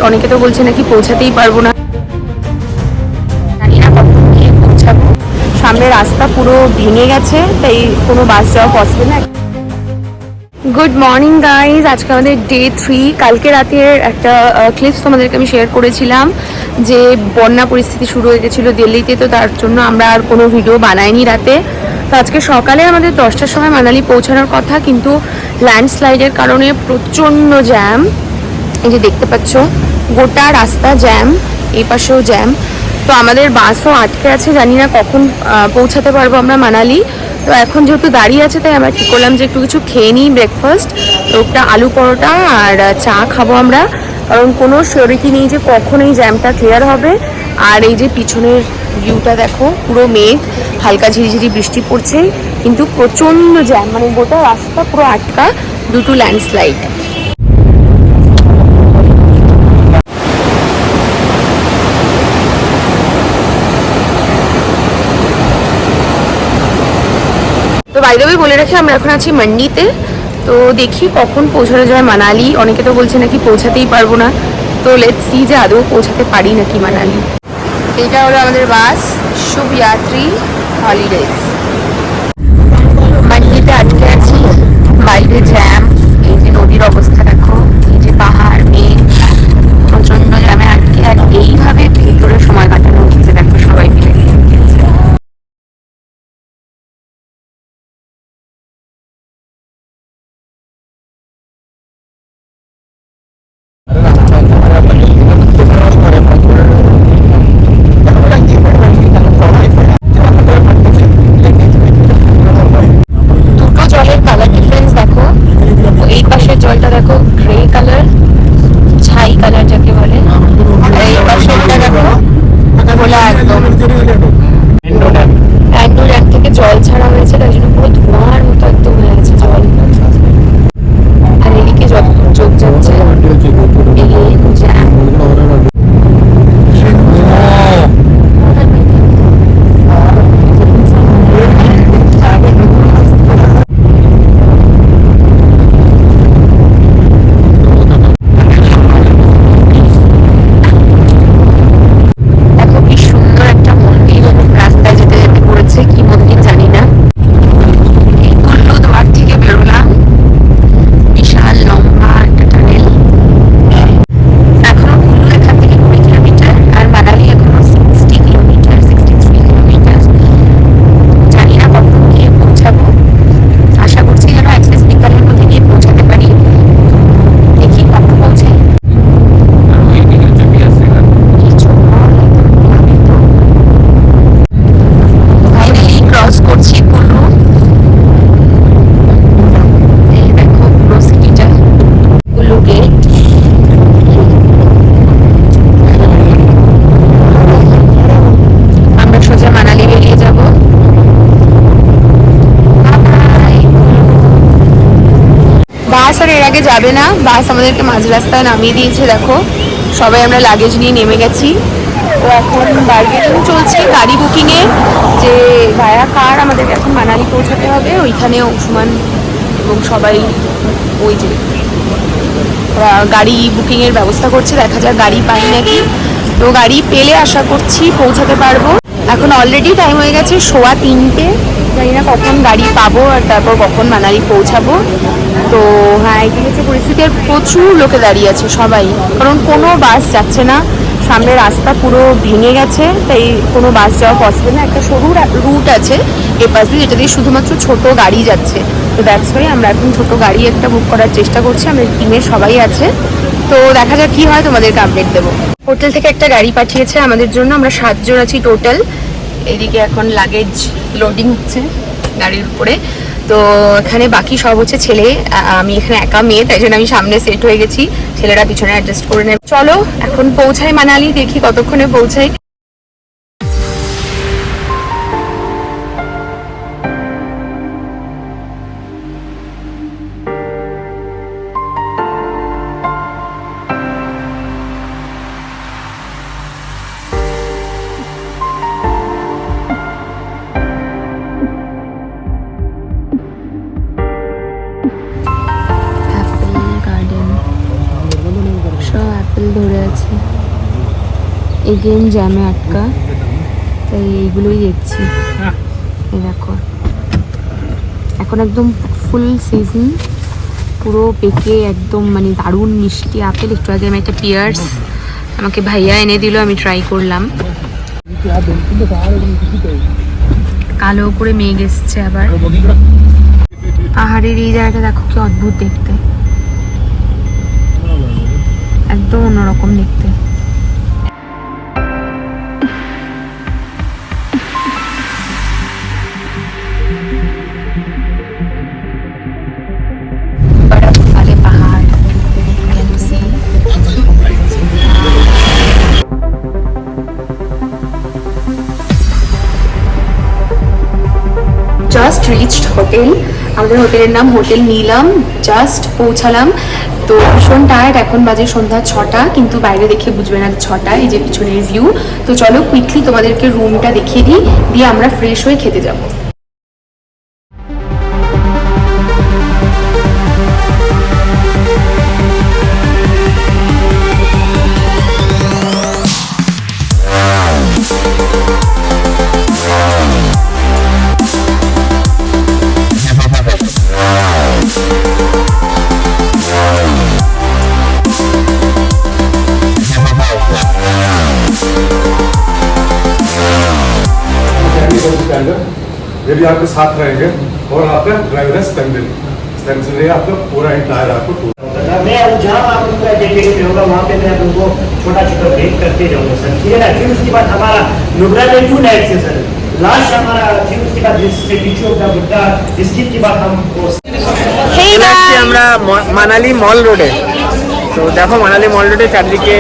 অনেকে তো বলছে নাকি পৌঁছাতেই পারবো না, জানি না কখন গিয়ে পৌঁছাবো। সামনে রাস্তা পুরো ভেঙে গেছে, তাই কোনো বাস যাওয়া পসিবল না। গুড মর্নিং গাইজ, আজকে আমাদের ডে 3। কালকে রাতের একটা ক্লিপস তোমাদেরকে আমি শেয়ার করেছিলাম যে বন্যা পরিস্থিতি শুরু হয়ে গেছিলো দিল্লিতে, তো তার জন্য আমরা আর কোনো ভিডিও বানাইনি রাতে। তো আজকে সকালে আমাদের 10টার সময় মানালি পৌঁছানোর কথা, কিন্তু ল্যান্ডস্লাইডের কারণে প্রচণ্ড জ্যাম। এই যে দেখতে পাচ্ছ গোটা রাস্তা জ্যাম, এই পাশেও জ্যাম। তো আমাদের বাসও আটকে আছে, জানি না কখন পৌঁছাতে পারবো আমরা মানালি। তো এখন যেহেতু দাঁড়িয়ে আছে, তাই আমরা ঠিক করলাম যে একটু কিছু খেয়ে নিই ব্রেকফাস্ট। তো একটা আলু পরোটা আর চা খাবো আমরা, কারণ কোনো সিওরিটি নেই যে কখন এই জ্যামটা ক্লিয়ার হবে। আর এই যে পিছনের ভিউটা দেখো, পুরো মেঘ, হালকা ঝিরিঝিরি বৃষ্টি পড়ছে, কিন্তু প্রচণ্ড জ্যাম, মানে গোটা রাস্তা পুরো আটকা, দুটো ল্যান্ডস্লাইড। তো বাইরে বলে রাখি আমরা এখন আছি মান্ডিতে। তো দেখি কখন পৌঁছানো যায় মানালি। অনেকে তো বলছে নাকি পৌঁছাতেই পারবো না, তো লেটস সি যে আদৌ পৌঁছাতে পারি নাকি মানালি। এটা হলো আমাদের বাস, শুভ যাত্রী হলিডেজ। মান্ডিতে আটকে আছি, বাইরে জ্যাম, এই যে নদীর অবস্থা দেখো, এই যে পাহাড়, মেঘ, প্রচন্ড জ্যামে আটকে। আর এইভাবে ভেতরে সময় কাটানো হচ্ছে দেখো সবাই মিলে। জলটা দেখো গ্রে কালার, ছাই কালার যাকে বলে, আর এই পাশেরটা দেখো খোলা একদম। অ্যান্ডো ড্যাম থেকে জল ছাড়া হয়েছে, তাই জন্য পুরো ধোঁয়ার মতো একদম হয়ে গেছে জল। আর এদিকে যত চোখ যাচ্ছে জ্যাম। বাস আর এর আগে যাবে না, বাস আমাদেরকে মাঝ রাস্তায় নামিয়ে দিয়েছে। দেখো সবাই আমরা লাগেজ নিয়ে নেমে গেছি। তো এখন বার্গেনিং চলছে গাড়ি বুকিংয়ে, যে ভায়া কার আমাদেরকে এখন মানালি পৌঁছাতে হবে। ওইখানে অংশুমান এবং সবাই ওই যে গাড়ি বুকিংয়ের ব্যবস্থা করছে, দেখা যাক গাড়ি পাই নাকি। তো গাড়ি পেলে আশা করছি পৌঁছাতে পারবো। এখন অলরেডি টাইম হয়ে গেছে 3:15, জানি না কখন গাড়ি পাবো আর তারপর কখন মানালি পৌঁছাবো। তো হ্যাঁ, এগুলো হচ্ছে পরিস্থিতি। আর প্রচুর লোকে দাঁড়িয়ে আছে সবাই, কারণ কোনো বাস যাচ্ছে না, সামনে রাস্তা পুরো ভেঙে গেছে, তাই কোনো বাস যাওয়া পসিবল না। একটা সরু রুট আছে এ পাশে, যেটা দিয়ে শুধুমাত্র ছোট গাড়ি যাচ্ছে। তো দ্যাটস ওয়াই আমরা এখন ছোট গাড়ি একটা বুক করার চেষ্টা করছি, আমাদের টিমের সবাই আছে। তো দেখা যাক কি হয়, তোমাদেরকে আপডেট দেবো। হোটেল থেকে একটা গাড়ি পাঠিয়েছে আমাদের জন্য, আমরা 7 জন আছি টোটাল। এদিকে এখন লাগেজ লোডিং হচ্ছে গাড়ির উপরে। তো এখানে বাকি সব হচ্ছে ছেলে, আমি এখানে একা মেয়ে, তাই জন্য আমি সামনে সেট হয়ে গেছি, ছেলেরা পিছনে অ্যাডজাস্ট করে নেবে। চলো এখন পৌঁছাই মানালি, দেখি কতক্ষণে পৌঁছাই। এগেন জ্যামে আটকা, তাই এইগুলোই দেখছি। এই দেখো এখন একদম ফুল সিজন, পুরো পেকে একদম মানে দারুণ মিষ্টি আপেল। একটু আগে আমি একটা পিয়ার্স আমাকে ভাইয়া এনে দিল, আমি ট্রাই করলাম। কালো করে মেঘ এসছে আবার। পাহাড়ের এই জায়গাটা দেখো কি অদ্ভুত দেখতে, একদম অন্যরকম দেখতে। জাস্ট রিচড হোটেল, আমাদের হোটেলের নাম হোটেল নীলম। জাস্ট পৌঁছালাম, তো ভীষণ টায়ার্ড। এখন বাজে সন্ধ্যা 6টা, কিন্তু বাইরে দেখে বুঝবে না 6টা, এই যে পিছনের ভিউ। তো চলো কুইকলি তোমাদেরকে রুমটা দেখিয়ে দিই, দিয়ে আমরা ফ্রেশ হয়ে খেতে যাবো। ये भी आपके साथ रहेंगे और आपका ड्राइवर है स्टैंडर्ड है आपका पूरा इंटायर आपको मैं अब जहाँ आप उनका डेडिकेटेड होगा वहाँ पे मैं आप उनको छोटा छोटा ब्रेक करते जाऊँगा सर, ठीक है ना। फिर उसके बाद हमारा नुब्रा में 2 नाइट से सर लास्ट हमारा, फिर उसके बाद जिससे पीछे होगा बुद्धा डिस्ट्रिक्ट के बाद हम আমরা মানালি মল রোডে। তো দেখো মানালি মল রোডে চারদিকে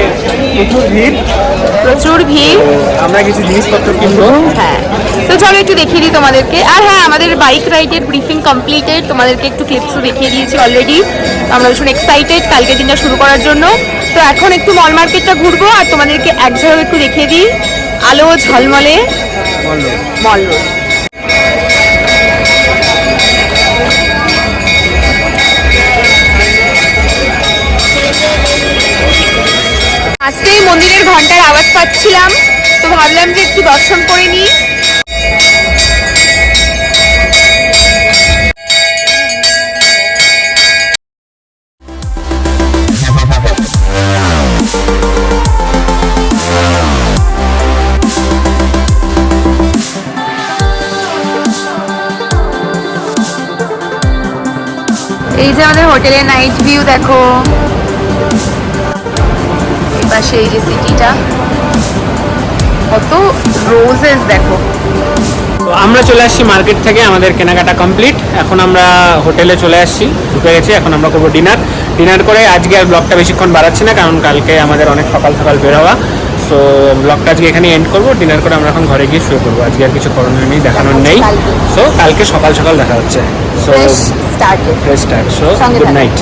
প্রচুর ভিড়। আমরা কিছু জিনিসপত্র কিনবো। হ্যাঁ, তো চলো একটু দেখিয়ে দিই তোমাদেরকে। আর হ্যাঁ, আমাদের বাইক রাইডের ব্রিফিং কমপ্লিটেড, তোমাদেরকে একটু ক্লিপসও দেখিয়ে দিয়েছি অলরেডি। আমরা ভীষণ এক্সাইটেড কালকে দিনটা শুরু করার জন্য। তো এখন একটু মল মার্কেটটা ঘুরবো আর তোমাদেরকে এক ঝলক একটু দেখিয়ে দিই আলো ঝলমলে মল রোড। আসতেই মন্দিরের ঘন্টার আওয়াজ পাচ্ছিলাম, তো ভাবলাম যে একটু দর্শন করে নিই। এই যে আমাদের হোটেলের নাইট ভিউ দেখো, পাশে এই যে সিটিটা, কত রোজেস দেখো। তো আমরা চলে আসছি মার্কেট থেকে, আমাদের কেনাকাটা কমপ্লিট। এখন আমরা হোটেলে চলে আসছি, ঢুকে গেছি। এখন আমরা করবো ডিনার করে। আজকে আর ব্লগটা বেশিক্ষণ বাড়াচ্ছি না, কারণ কালকে আমাদের অনেক সকাল সকাল বের হওয়া। সো ব্লগটা আজকে এখানে এন্ড করবো। ডিনার করে আমরা এখন ঘরে গিয়ে শুয়ে পড়বো। আজকে আর কিছু করণীয় নেই, দেখানোর নেই। সো কালকে সকাল সকাল দেখা হচ্ছে। So fresh start. So good night.